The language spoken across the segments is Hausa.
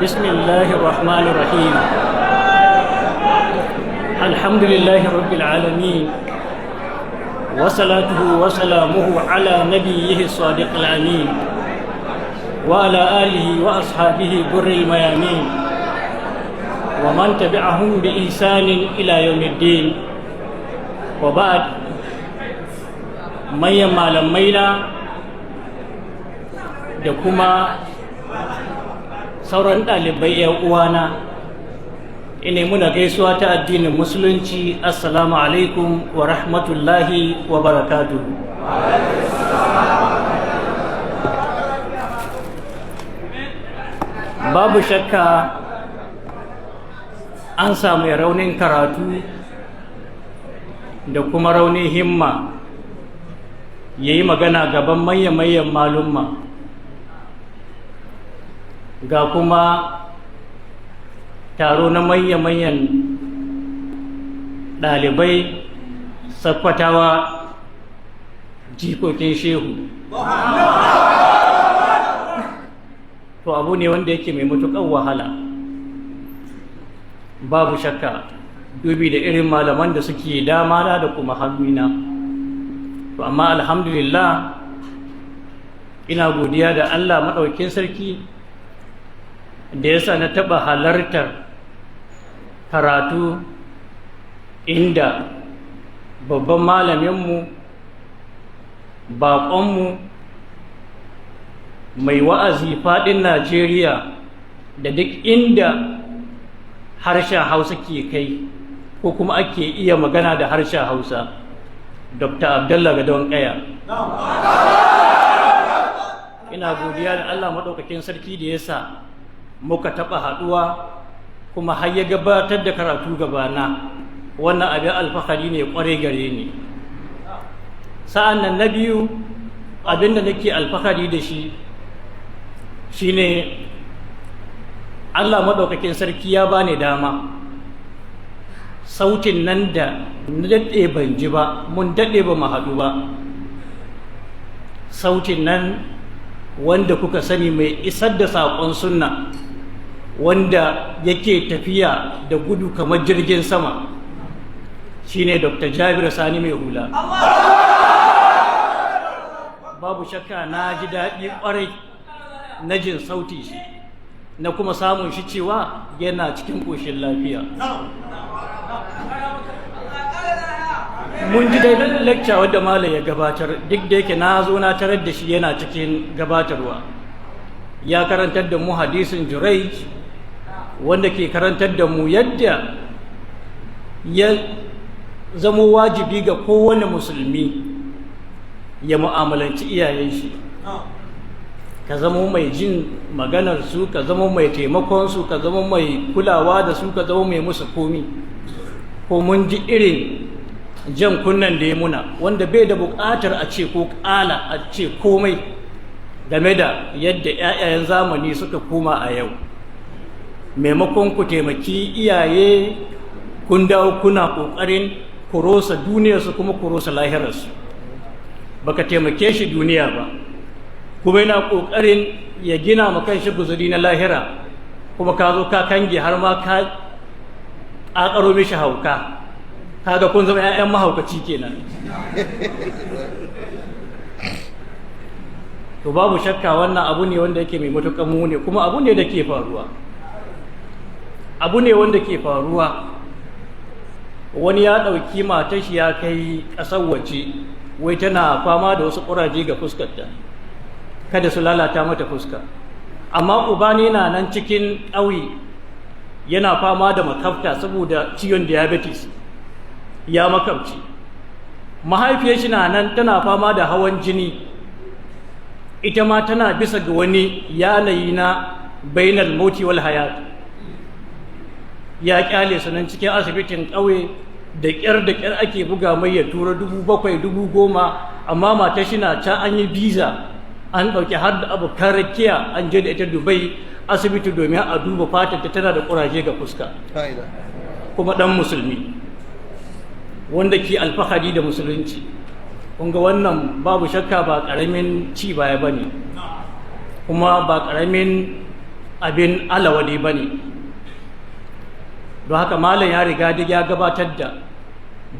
بسم الله الرحمن الرحيم الحمد لله رب العالمين وصلاته وسلامه على نبيه الصادق الأمين وعلى آله وأصحابه بر الميامين ومن تبعهم بإحسان إلى يوم الدين وبعد من malamai da kuma sauran ɗalibai 'yan uwana ina muna gaisuwa ta addinin musulunci. Assalamu alaikum wa rahmatullahi wa barakatuhu. Babu shakka an samu raunin karatu da kuma raunin himma yayi magana gaban manyan malumma, ga kuma taro na manyan ɗalibai sakkwatawa jikokin shehu. To abu ne wanda yake mai matuƙar wahala, babu shakka dubi da irin malaman da suke damana da kuma hannuna. To amma alhamdulillah ina godiya da Allah maɗaukin sarki da yasa na taɓa halartar karatu inda babban malaminmu, baƙonmu, mai wa'azi faɗin Najeriya da duk inda harshen Hausa ke kai ko kuma ake iya magana da harshen Hausa, Dr. Abdullah Gadon Kaya. Ina godiya da Allah maɗaukakin sarki da yasa muka taɓa haɗuwa kuma har ya gabatar da karatu gabana. Wannan abin alfahari ne ƙwarai gare ni. Sa'an nan na biyu, abin da nake alfahari da shi shine Allah maɗaukakin sarki ya bani dama. Sautin nan da na daɗe ban ji ba, mun daɗe ba mu haɗu ba, sautin nan wanda kuka sani mai isar da saƙon sunna, wanda yake tafiya da gudu kamar jirgin sama, shine Dr. Jabir Sani mai hula. Babu shakka na ji daɗi ƙwarai na jin sauti shi, na kuma samun shi cewa yana cikin ƙoshin lafiya. Mun ji dai lecture wadda malam ya gabatar, duk da yake na zo na tarar da shi yana cikin gabatarwa. Ya karantar da mu hadisin Jurayj, wanda ke karantar da mu yadda ya zamo wajibi ga kowane musulmi ya mu'amalanci iyayen shi. Ka zamo mai jin maganar su, ka zamo mai taimakon su, ka zamo mai kulawa da su, ka zamo mai musu komi. Ko mun ji irin jan kunnan da ya muna, wanda bai da buƙatar a ce ko ƙala a ce komai game da yadda 'ya'yan zamani suka koma a yau. Maimakon ku taimaki iyaye, kun dawo kuna ƙoƙarin ku rosa duniyarsu kuma ku rosa lahirarsu. Baka taimake shi duniya ba, kuma yana ƙoƙarin ya gina ma kanshi guzuri na lahira, kuma ka zo ka kange har ma ka ƙaƙaro mishi hauka. Kaga kun zama 'ya'yan mahaukaci kenan. To babu shakka wannan abu ne wanda yake mai matuƙar muni, kuma abu ne da ke faruwa. Abu ne wanda ke faruwa. Wani ya ɗauki matar shi ya kai ƙasar waje, wai tana fama da wasu ƙuraje ga fuskarta, kada su lalata mata fuska. Amma uba ne na nan cikin ƙauye yana fama da makafta saboda ciwon diabetes, ya makabci. Mahaifiyar shi na nan tana fama da hawan jini, ita ma tana bisa ga wani yanayi na bainal mauti wal hayat. Ya kyale su nan cikin asibitin ƙauye, da ƙyar ake buga mai ya tura 7,000 10,000, amma matar shi na can an yi biza, an ɗauki har da abokan rakiya an je da ita Dubai asibiti domin a duba fatarta tana da ƙuraje ga fuska. Kuma ɗan musulmi wanda ke alfahari da musulunci. Kunga wannan babu shakka ba ƙaramin ci baya bane. kuma ba ƙaramin abin alawadi ba ne. Don haka malam ya riga da ya gabatar da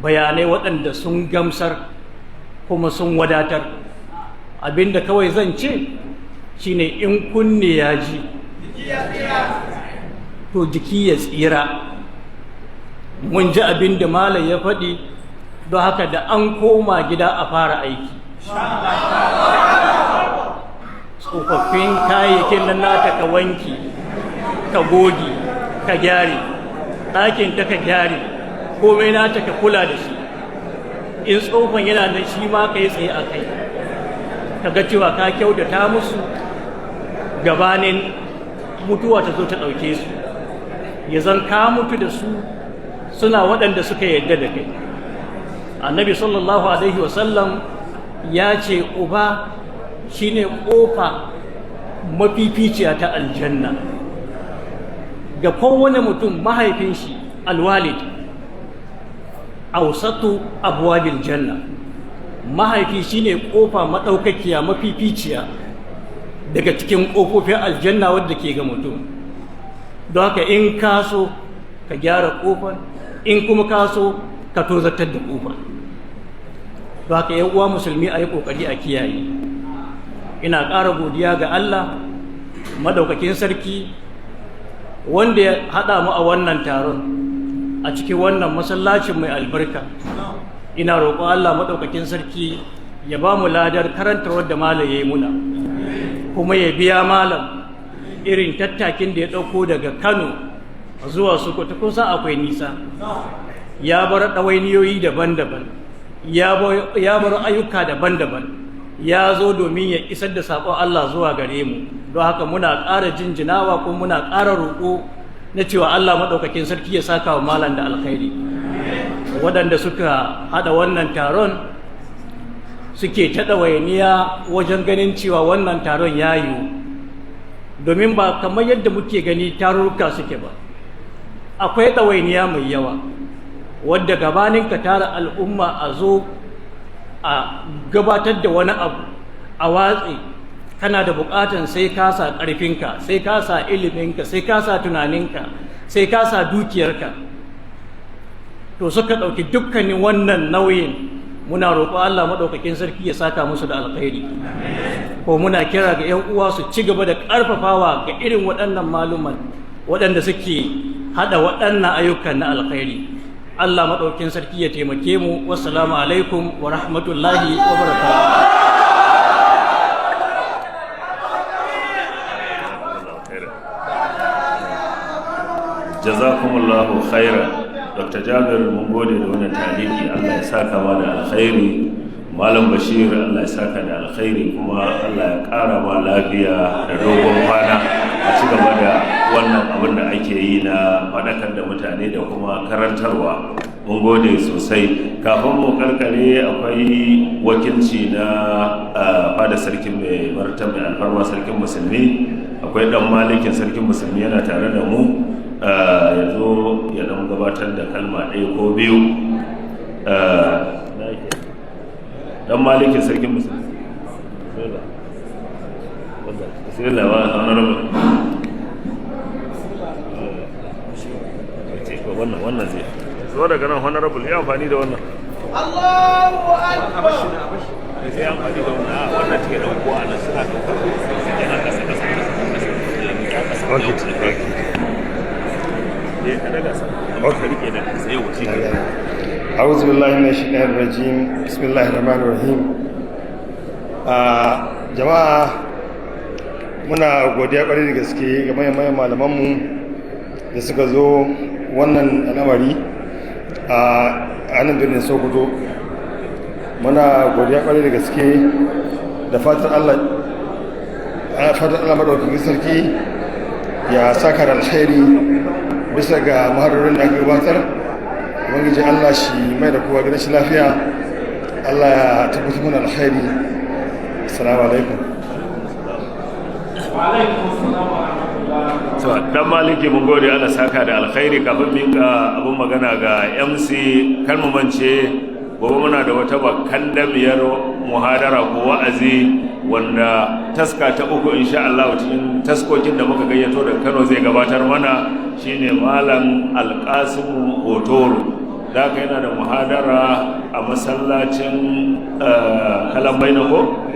bayanai waɗanda sun gamsar kuma sun wadatar. Abinda kawai zan ce shine in kunne ya ji to jiki ya tsira. Mun ji abinda malam ya faɗi, don haka da an koma gida a fara aiki. Tsofaffin kayayyakin nan nata ka wanki, ka goge, ka gyare, ɗakin ta ka gyare, komai nata ka kula da shi. In tsofan yana da shi ma ka yi tsaye a kai, ka ga cewa ka kyautata musu gabanin mutuwa ta zo ta ɗauke su. Ya zan ka mutu da su suna waɗanda suka yarda da kai. Annabi sallallahu alaihi wasallam ya ce uba shine ƙofa mafificiya ta aljanna ga kowane mutum. Mahaifin shi alwalid awsatu abwabil janna, mahaifi shine ƙofa madaukakiya mafificiya daga cikin ƙofofin aljanna wadda ke ga mutum. Don haka in ka so ka gyara ƙofar, in kuma ka so ka tozartar da ƙofar. Don haka yan uwa musulmi a yi ƙoƙari a kiyaye. Ina ƙara godiya ga Allah madaukakin sarki wanda ya haɗa mu a wannan taron a cikin wannan masallacin mai albarka. Ina roƙon Allah madaukakin sarki ya ba mu ladar karantarwar da malam ya yi muna, kuma ya biya malam irin tattakin da ya ɗauko daga Kano zuwa Sokoto. Kun san akwai nisa, ya bar ɗawainiyoyi daban-daban, ya bar ayyuka daban-daban, ya zo domin ya isar da saƙon Allah zuwa gare mu. Don haka muna ƙara jinjinawa kuma muna ƙara roƙo na cewa Allah maɗaukakin sarki ya saka wa malam da alkhairi. Waɗanda suka haɗa wannan taron suke ta ɗawainiya wajen ganin cewa wannan taron ya yiwu, domin ba kamar yadda muke gani tarurruka suke ba. Akwai ɗawainiya mai yawa wadda gabanin ka tara al'umma a zo a gabatar da wani abu a watsi, kana da buƙatan sai ka sa ƙarfinka, sai ka sa iliminka, sai ka sa tunaninka, sai ka sa dukiyarka. To suka ɗauki dukkanin wannan nauyin. Muna roƙo Allah maɗaukakin sarki ya saka musu da alkhairi. Ko muna kira ga 'yan uwa su ci gaba da ƙarfafawa ga irin waɗannan maluman waɗanda suke haɗa waɗannan ayyukan na alkhairi. Allah maɗaukakin sarki ya taimake mu. Wassalamu alaikum wa rahmatullahi wa barakatuh. Jazakumullahu khairan. Dr. Jabir mun gode da wannan taliki. Allah ya saka ma da alkhairi. Malam Bashir Allah ya saka da alkhairi, kuma Allah ya ƙara ma lafiya da dogon kwana a ci gaba da wannan abin da ake yi na faɗakar da mutane da kuma karantarwa. Mun gode sosai. Kafin mu karkare akwai wakilci na fada sarkin mai martaba mai alfarma sarkin musulmi. Akwai dan malikin sarkin musulmi yana tare da mu. Ya zo ya dan gabatar da kalma ɗaya ko biyu. Dan malikin sarkin musulmi sai da wa honorable wannan zai zo daga nan honorable ya amfani da wannan. Allahu akbar. Sai amfani da wannan take da kuwa ana suna da yana kasa أعوذ بالله من الشيطان الرجيم بسم الله الرحمن الرحيم. Jama'a muna godiya ƙwarai da gaske ga mayan malamanmu da suka zo wannan al'amari a nan birnin Sokoto. Muna godiya ƙwarai da gaske da fatan Allah madaukakin sarki ya saka da alkhairi bisa ga muhadarin da aka gabatar. Ubangiji Allah shi mai da kowa gidan shi lafiya. Allah ya tabbatar mana alkhairi. Assalamu alaikum. Dan maliki mun gode Allah saka da alkhairi. Kafin minka abun magana ga MC kalmumance gobe muna da wata bakan damiyar muhadara ko wa'azi wanda taska ta uku insha Allah cikin taskokin da muka gayyato da Kano zai gabatar mana shine Malam Alƙasimu Hotoro. Da haka yana da muhadara a masallacin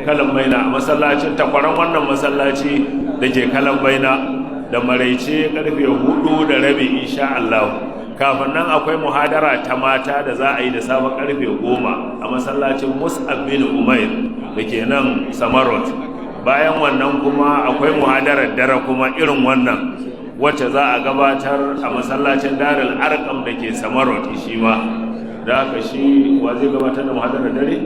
Kalambaina a masallacin takwaran wannan masallaci da ke Kalambaina da maraice karfe 4:30 insha Allah. Kafin nan akwai muhadara ta mata da za a yi da sabon karfe 10 a masallacin Mus'ab bin Umair da ke nan Samarot. Bayan wannan kuma akwai muhadarar dare kuma irin wannan wacce za a gabatar a masallacin Darul Arqam da ke Samarot shi ma. Da haka shi wa zai gabatar da muhadarar dare?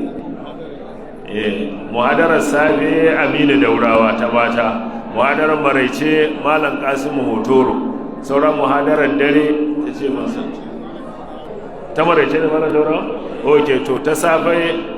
Muhadarar safe Aminu Daurawa ta mata, muhadarar maraice Malam Kasimu Hotoro, sauran muhadarar dare ta ce masu ta maraice da Malam Daurawa? Ok, to ta safe